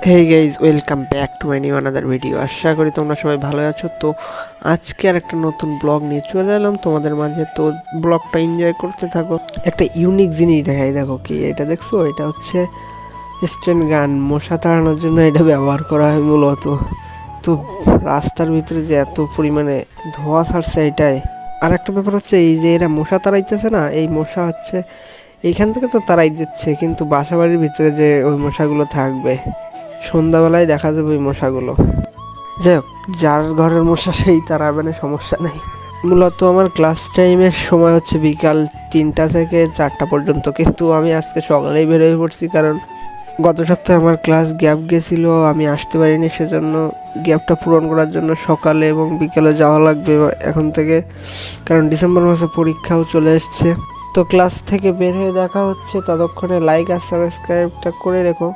Hey guys, welcome back to my new another video. আশা করি তোমরা সবাই ভালো আছো। তো আজকে আর একটা নতুন ব্লগ নিয়ে চলে এলাম তোমাদের মাঝে। তো ব্লগটা এনজয় করতে থাকো। একটা ইউনিক জিনিস দেখাই, দেখো কি এটা দেখছো? এটা হচ্ছে স্ট্যান্ড গান। মশা তাড়ানোর জন্য এটা ব্যবহার করা হয় মূলত। তো রাস্তার ভিতরে যে এত পরিমাণে ধোঁয়া ছাড়ছে এটাই। আর একটা ব্যাপার হচ্ছে, এই যে এরা মশা তাড়াইতেছে না, এই মশা হচ্ছে এইখান থেকে তো তাড়াই দিচ্ছে, কিন্তু বাসা বাড়ির ভিতরে যে ওই মশাগুলো থাকবে, সন্ধ্যাবেলায় দেখা যাবে ওই মশাগুলো। যাই হোক, যার ঘরের মশা সেই তাড়াবে না, সমস্যা নেই। মূলত আমার ক্লাস টাইমের সময় হচ্ছে বিকাল 3টা থেকে 4টা পর্যন্ত, কিন্তু আমি আজকে সকালেই বেরোয় পড়ছি, কারণ গত সপ্তাহে আমার ক্লাস গ্যাপ গেছিলো, আমি আসতে পারিনি। সেজন্য গ্যাপটা পূরণ করার জন্য সকালে এবং বিকেলে যাওয়া লাগবে এখন থেকে, কারণ ডিসেম্বর মাসে পরীক্ষাও চলে এসছে। তো ক্লাস থেকে বের হয়ে দেখা হচ্ছে, ততক্ষণে লাইক আর সাবস্ক্রাইবটা করে রেখো।